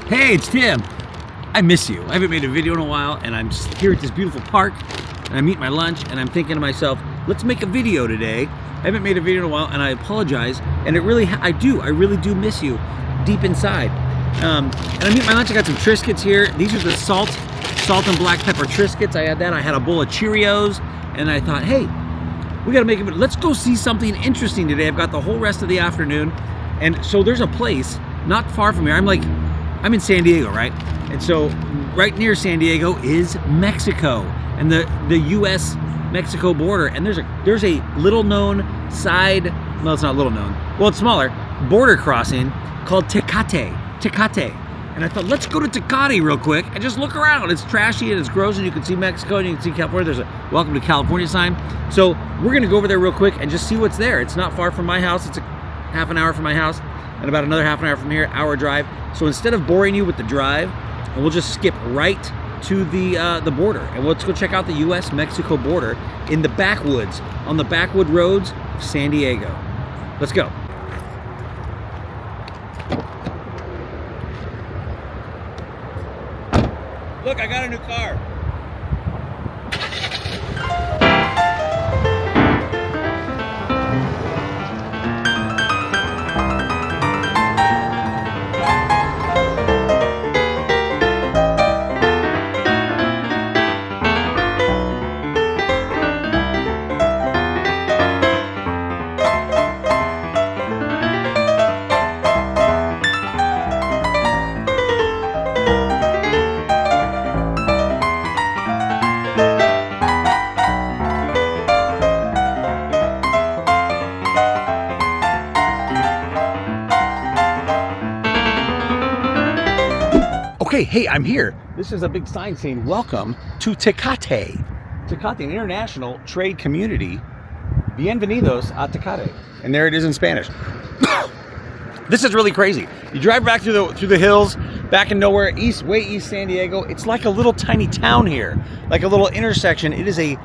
Hey, it's Tim. I miss you. I haven't made a video in a while, and I'm here at this beautiful park, and I'm eating my lunch, and I'm thinking to myself, let's make a video today. I haven't made a video in a while, and I apologize, and I really do miss you deep inside. And I'm eating my lunch. I got some Triscuits here. These are the salt and black pepper Triscuits. I had that. I had a bowl of Cheerios, and I thought, hey, we gotta make it. Let's go see something interesting today. I've got the whole rest of the afternoon, and so there's a place not far from here. I'm in San Diego, right? And so right near San Diego is Mexico and the U.S.-Mexico border. And there's a little known side, well, it's not little known, well, it's smaller, border crossing called Tecate. And I thought, let's go to Tecate real quick and just look around. It's trashy and it's gross, and you can see Mexico and you can see California. There's a welcome to California sign. So we're gonna go over there real quick and just see what's there. It's not far from my house. It's a half an hour from my house and about another half an hour from here, hour drive. So instead of boring you with the drive, we'll just skip right to the border, and let's go check out the U.S.-Mexico border in the backwoods, on the backwood roads of San Diego. Let's go. Look, I got a new car. Okay, hey, I'm here. This is a big sign saying, welcome to Tecate. Tecate, an international trade community. Bienvenidos a Tecate. And there it is in Spanish. This is really crazy. You drive back through the hills, back in nowhere, way east San Diego. It's like a little tiny town here, like a little intersection. It is a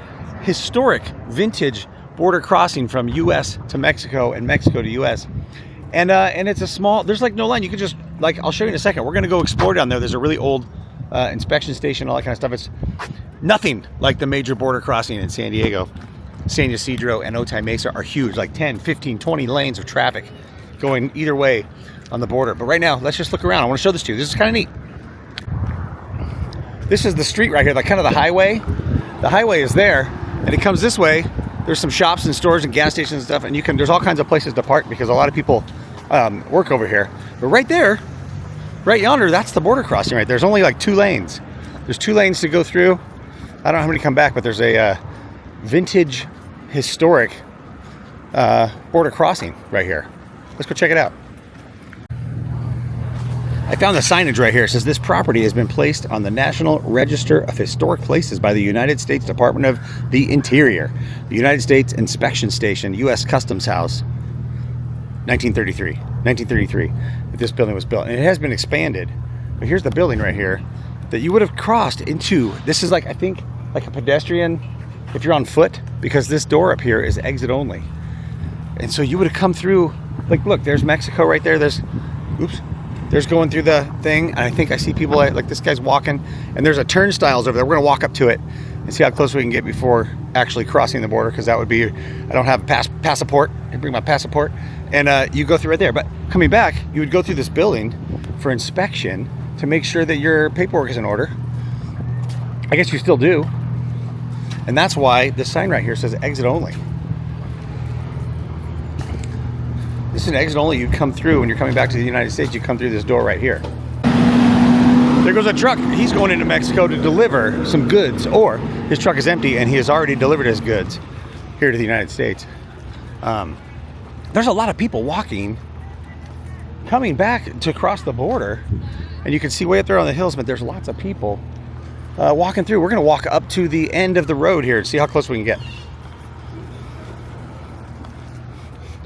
historic, vintage border crossing from U.S. to Mexico and Mexico to U.S. And it's a small, there's like no line. You could just, like, I'll show you in a second. We're going to go explore down there. There's a really old inspection station, all that kind of stuff. It's nothing like the major border crossing in San Diego. San Ysidro and Otay Mesa are huge, like 10, 15, 20 lanes of traffic going either way on the border. But right now, let's just look around. I want to show this to you. This is kind of neat. This is the street right here, like kind of the highway. The highway is there, and it comes this way. There's some shops and stores and gas stations and stuff, and there's all kinds of places to park because a lot of people work over here. But right there, right yonder, that's the border crossing right there. There's only like 2 lanes. There's 2 lanes to go through. I don't know how many come back, but there's a vintage, historic border crossing right here. Let's go check it out. I found the signage right here. It says this property has been placed on the National Register of Historic Places by the United States Department of the Interior, the United States Inspection Station, U.S. Customs House, 1933. This building was built, and it has been expanded. But here's the building right here that you would have crossed into. This is like, I think, like a pedestrian if you're on foot, because this door up here is exit only. And so you would have come through, like, look, there's Mexico right there. There's going through the thing, and I think I see people like this guy's walking, and there's a turnstiles over there. We're gonna walk up to it and see how close we can get before actually crossing the border, because that would be, I don't have a passport. I bring my passport, and you go through right there. But coming back, you would go through this building for inspection to make sure that your paperwork is in order. I guess you still do, and that's why this sign right here says exit only. This is an exit only. You'd come through when you're coming back to the United States. You come through this door right here. There goes a truck. He's going into Mexico to deliver some goods, or his truck is empty and he has already delivered his goods here to the United States. There's a lot of people walking, coming back to cross the border, and you can see way up there on the hills, but there's lots of people walking through. We're going to walk up to the end of the road here and see how close we can get.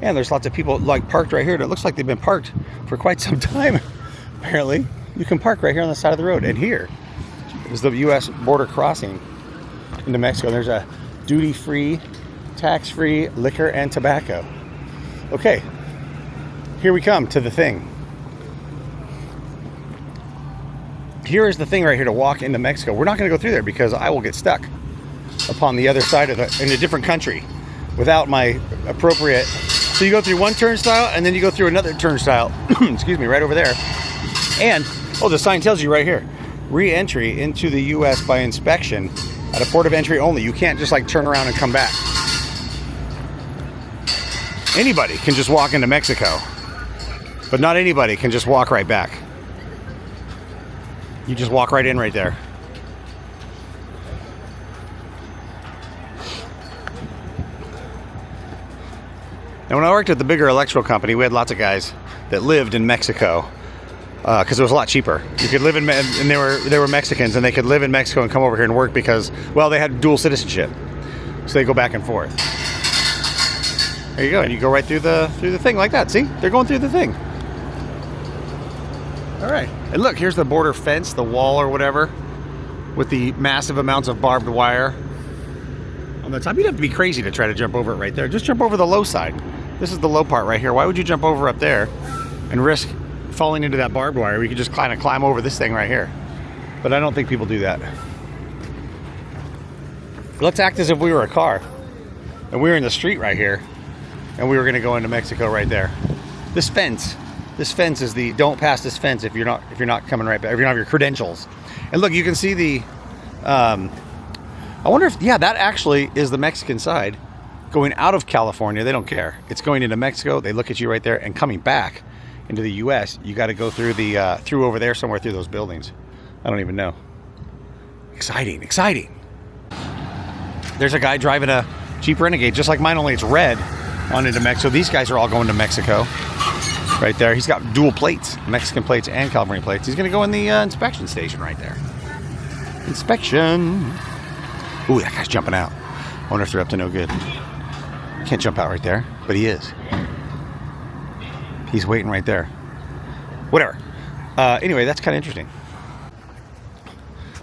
And there's lots of people like parked right here. And it looks like they've been parked for quite some time. Apparently, you can park right here on the side of the road. And here is the U.S. border crossing into Mexico. There's a duty-free, tax-free liquor and tobacco. Okay, here we come to the thing. here is the thing right here to walk into Mexico. We're not going to go through there because I will get stuck upon the other side of it in a different country without my appropriate. So you go through one turnstile and then you go through another turnstile. Excuse me, right over there. And, oh, the sign tells you right here, re-entry into the U.S. by inspection at a port of entry only. You can't just like turn around and come back. Anybody can just walk into Mexico, but not anybody can just walk right back. You just walk right in right there. And when I worked at the bigger electrical company, we had lots of guys that lived in Mexico because it was a lot cheaper. You could live in, and they were Mexicans, and they could live in Mexico and come over here and work because, well, they had dual citizenship, so they go back and forth. There you go, and you go right through the thing like that. See, they're going through the thing. All right, and look, here's the border fence, the wall or whatever, with the massive amounts of barbed wire on the top. You'd have to be crazy to try to jump over it right there. Just jump over the low side. This is the low part right here. Why would you jump over up there and risk falling into that barbed wire? We could just kind of climb over this thing right here. But I don't think people do that. Let's act as if we were a car and we were in the street right here and we were going to go into Mexico right there. This fence is the don't pass this fence if you're not coming right back, if you don't have your credentials. And look, you can see the I wonder if, yeah, that actually is the Mexican side going out of California. They don't care. It's going into Mexico. They look at you right there, and coming back into the U.S., you got to go through the through over there somewhere through those buildings. I don't even know. Exciting, exciting. There's a guy driving a Jeep Renegade just like mine, only it's red, on into Mexico. These guys are all going to Mexico. Right there. He's got dual plates, Mexican plates and California plates. He's going to go in the inspection station right there. Inspection. Ooh, that guy's jumping out. I wonder if they're up to no good. Can't jump out right there, but he is. He's waiting right there. Whatever. Anyway, that's kind of interesting.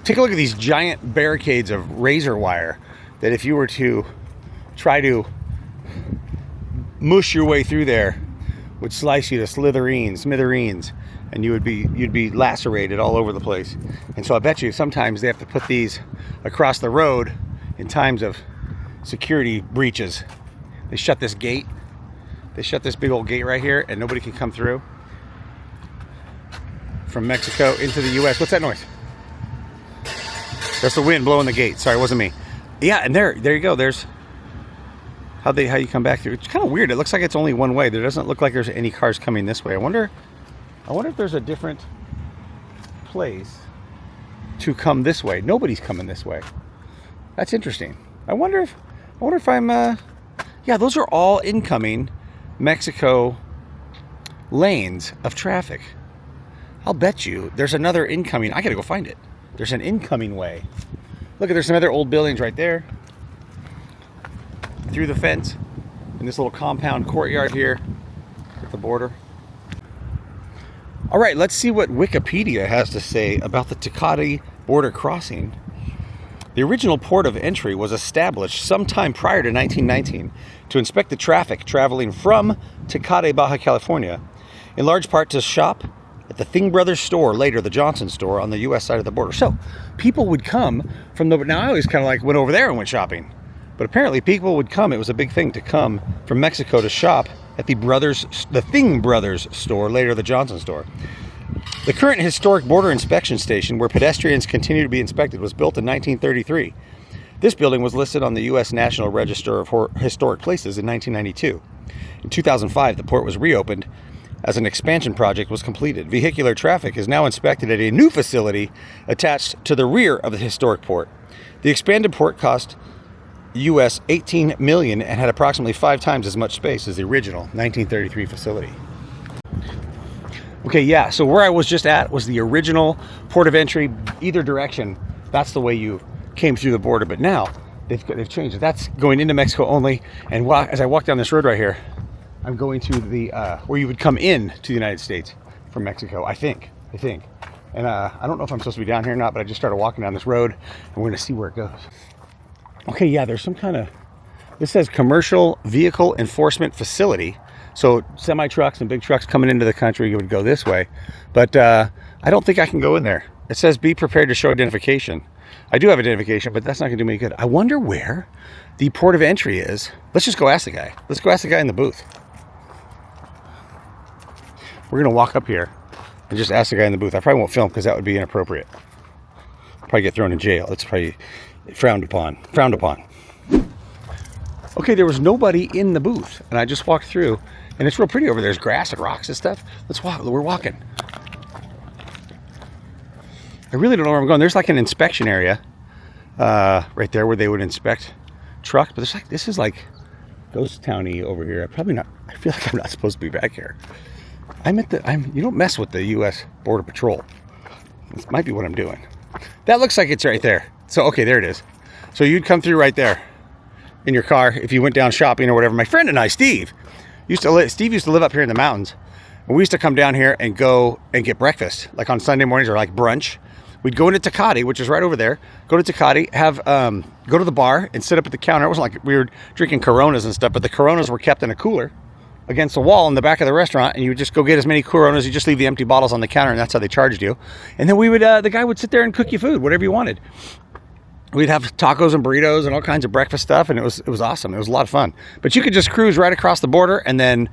Take a look at these giant barricades of razor wire that if you were to try to mush your way through there, would slice you to smithereens, and you'd be lacerated all over the place. And so I bet you sometimes they have to put these across the road in times of security breaches. They shut this gate. They shut this big old gate right here, and nobody can come through from Mexico into the U.S. What's that noise? That's the wind blowing the gate. Sorry, it wasn't me. Yeah, and there you go. There's how you come back through. It's kind of weird. It looks like it's only one way. There doesn't look like there's any cars coming this way. I wonder if there's a different place to come this way. Nobody's coming this way. That's interesting. I wonder if I'm yeah, those are all incoming Mexico lanes of traffic. I'll bet you there's another incoming. I gotta go find it. There's an incoming way. Look, there's some other old buildings right there. Through the fence in this little compound courtyard here at the border. All right, let's see what Wikipedia has to say about the Tecate border crossing. The original port of entry was established sometime prior to 1919 to inspect the traffic traveling from Tecate, Baja California, in large part to shop at the Thing Brothers store, later the Johnson store on the U.S. side of the border. So people would come from the, now I always kind of like went over there and went shopping. But apparently people would come. It was a big thing to come from Mexico to shop at the Thing Brothers store, later the Johnson store. The current historic border inspection station, where pedestrians continue to be inspected, was built in 1933. This building was listed on the U.S. National Register of Historic Places in 1992. In 2005, the port was reopened as an expansion project was completed. Vehicular traffic is now inspected at a new facility attached to the rear of the historic port. The expanded port cost US $18 million and had approximately 5 times as much space as the original 1933 facility. Okay, yeah, so where I was just at was the original port of entry, either direction. That's the way you came through the border, but now they've changed it. That's going into Mexico only, and as I walk down this road right here, I'm going to the where you would come in to the United States from Mexico, I think. And I don't know if I'm supposed to be down here or not, but I just started walking down this road, and we're gonna see where it goes. Okay, yeah, there's some kind of, this says commercial vehicle enforcement facility. So semi trucks and big trucks coming into the country, you would go this way. But I don't think I can go in there. It says be prepared to show identification. I do have identification, but that's not gonna do me good. I wonder where the port of entry is. Let's just go ask the guy. Let's go ask the guy in the booth. We're gonna walk up here and just ask the guy in the booth. I probably won't film because that would be inappropriate. Probably get thrown in jail. It's probably frowned upon. Okay, there was nobody in the booth, and I just walked through, and it's real pretty over there. There's grass and rocks and stuff. Let's walk. We're walking. I really don't know where I'm going. There's like an inspection area right there where they would inspect trucks, but there's like, this is like ghost towny over here. I feel like I'm not supposed to be back here. You don't mess with the U.S. Border Patrol. This might be what I'm doing. That looks like it's right there. So, okay, there it is. So you'd come through right there in your car if you went down shopping or whatever. My friend and I, Steve used to live up here in the mountains, and we used to come down here and go and get breakfast, like on Sunday mornings or like brunch. We'd go into Tecate, which is right over there. Go to Tecate, go to the bar and sit up at the counter. It wasn't like we were drinking Coronas and stuff, but the Coronas were kept in a cooler against the wall in the back of the restaurant, and you would just go get as many Coronas. You just leave the empty bottles on the counter, and that's how they charged you. And then the guy would sit there and cook you food, whatever you wanted. We'd have tacos and burritos and all kinds of breakfast stuff, and it was awesome. It was a lot of fun. But you could just cruise right across the border and then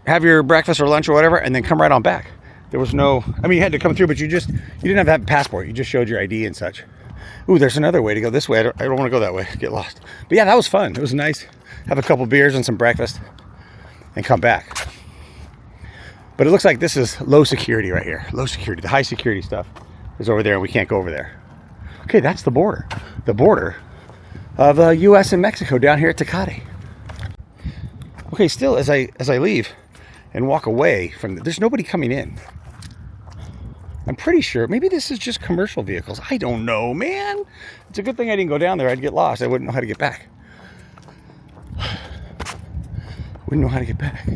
have your breakfast or lunch or whatever, and then come right on back. There was no, you had to come through, but you didn't have to have a passport. You just showed your ID and such. Ooh, there's another way to go this way. I don't want to go that way, get lost. But yeah, that was fun. It was nice. Have a couple beers and some breakfast and come back. But it looks like this is low security right here. Low security. The high security stuff is over there, and we can't go over there. Okay, that's the border. The border of U.S. and Mexico down here at Tecate. Okay, still as I leave and walk away from there's nobody coming in. I'm pretty sure maybe this is just commercial vehicles. I don't know, man. It's a good thing I didn't go down there. I'd get lost. I wouldn't know how to get back. Wouldn't know how to get back.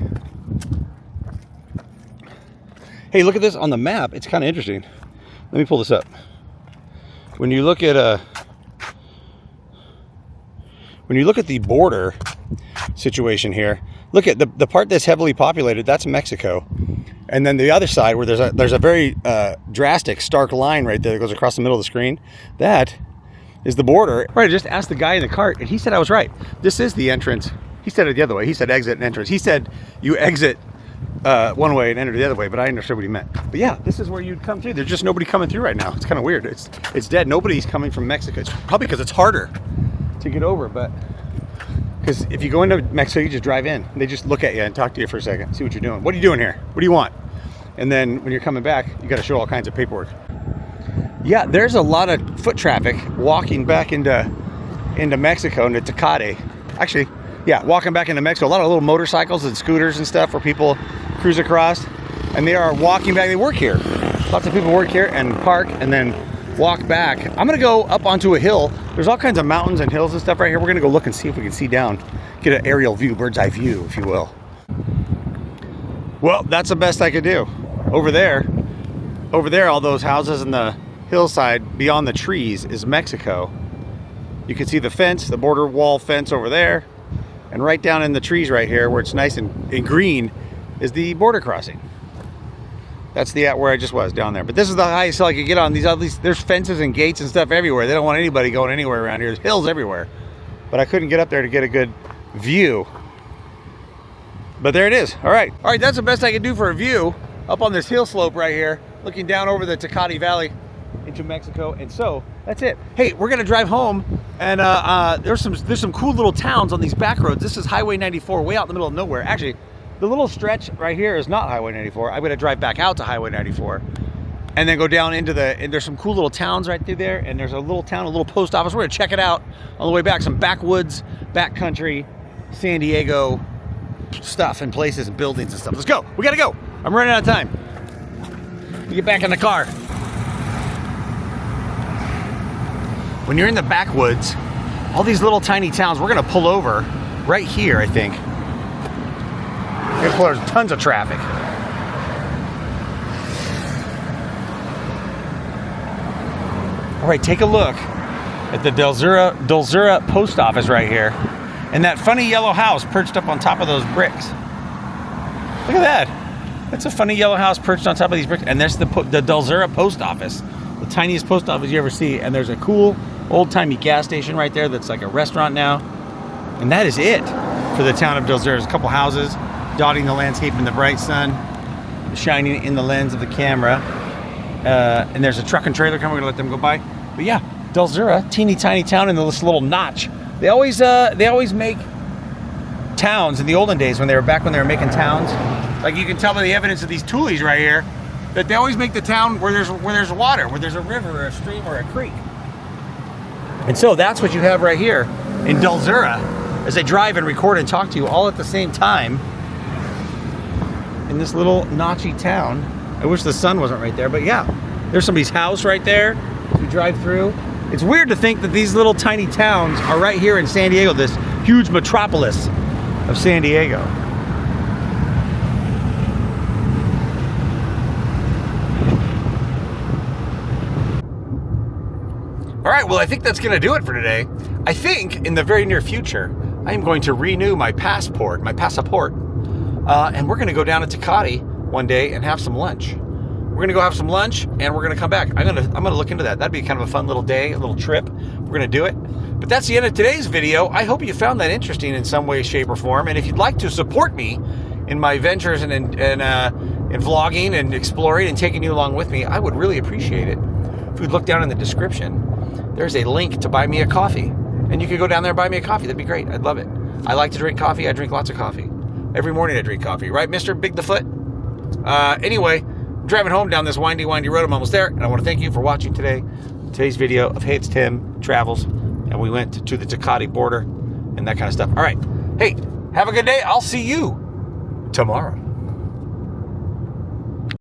Hey, look at this on the map. It's kind of interesting. Let me pull this up. When you look at the border situation here, look at the part that's heavily populated. That's Mexico, and then the other side where there's a very drastic, stark line right there that goes across the middle of the screen. That is the border. Right. I just asked the guy in the cart, and he said I was right. This is the entrance. He said it the other way. He said exit and entrance. He said you exit one way and enter the other way, but I understood what he meant. But yeah, this is where you'd come through. There's just nobody coming through right now. It's kind of weird. It's dead. Nobody's coming from Mexico. It's probably because it's harder to get over, but because if you go into Mexico, you just drive in. They just look at you and talk to you for a second, see what you're doing. What are you doing here? What do you want? And then when you're coming back, you got to show all kinds of paperwork. Yeah, there's a lot of foot traffic walking back into Mexico, into Tecate. Actually, yeah, walking back into Mexico. A lot of little motorcycles and scooters and stuff where people cruise across, and they are walking back. They work here. Lots of people work here and park and then walk back. I'm gonna go up onto a hill. There's all kinds of mountains and hills and stuff right here. We're gonna go look and see if we can see down, get an aerial view, bird's eye view, if you will. Well, that's the best I could do. Over there, all those houses and the hillside beyond the trees is Mexico. You can see the fence, the border wall fence over there, and right down in the trees right here where it's nice and green is the border crossing. That's where I just was, down there. But this is the highest hill I could get on. There's fences and gates and stuff everywhere. They don't want anybody going anywhere around here. There's hills everywhere. But I couldn't get up there to get a good view. But there it is. All right, that's the best I could do for a view up on this hill slope right here, looking down over the Tecate Valley into Mexico. And so that's it. Hey, we're gonna drive home, and there's some cool little towns on these back roads. This is Highway 94, way out in the middle of nowhere. Actually, the little stretch right here is not Highway 94. I'm gonna drive back out to Highway 94 and then go down into and there's some cool little towns right through there, and there's a little town, a little post office. We're gonna check it out on the way back. Some backwoods, backcountry, San Diego stuff and places and buildings and stuff. Let's go. We gotta go. I'm running out of time. We get back in the car. When you're in the backwoods, all these little tiny towns, we're gonna pull over right here, I think. There's tons of traffic. All right, take a look at the Dulzura post office right here, and that funny yellow house perched up on top of those bricks. Look at that. That's a funny yellow house perched on top of these bricks, and there's the Dulzura post office with tiniest post office you ever see, and there's a cool old-timey gas station right there that's like a restaurant now. And that is it for the town of Del Zura. There's a couple houses dotting the landscape in the bright sun, shining in the lens of the camera. And there's a truck and trailer coming. We're gonna let them go by. But yeah, Del Zura, teeny tiny town in this little notch. They always make towns in the olden days when they were making towns. Like you can tell by the evidence of these tules right here, that they always make the town where there's water, where there's a river or a stream or a creek. And so that's what you have right here in Del Zura, as I drive and record and talk to you all at the same time in this little notchy town. I wish the sun wasn't right there, but yeah, there's somebody's house right there as we drive through. It's weird to think that these little tiny towns are right here in San Diego, this huge metropolis of San Diego. All right, well, I think that's going to do it for today. I think in the very near future, I am going to renew my passport, and we're going to go down to Tecate one day and have some lunch. We're going to go have some lunch, and we're going to come back. I'm going to look into that. That'd be kind of a fun little day, a little trip. We're going to do it. But that's the end of today's video. I hope you found that interesting in some way, shape, or form. And if you'd like to support me in my ventures and in vlogging and exploring and taking you along with me, I would really appreciate it. If you'd look down in the description, there's a link to buy me a coffee. And you could go down there and buy me a coffee. That'd be great. I'd love it. I like to drink coffee. I drink lots of coffee. Every morning I drink coffee. Right, Mr. Big the Foot? Anyway, driving home down this windy road. I'm almost there. And I want to thank you for watching today's video of Hey, It's Tim Travels. And we went to the Tecate border and that kind of stuff. All right. Hey, have a good day. I'll see you tomorrow.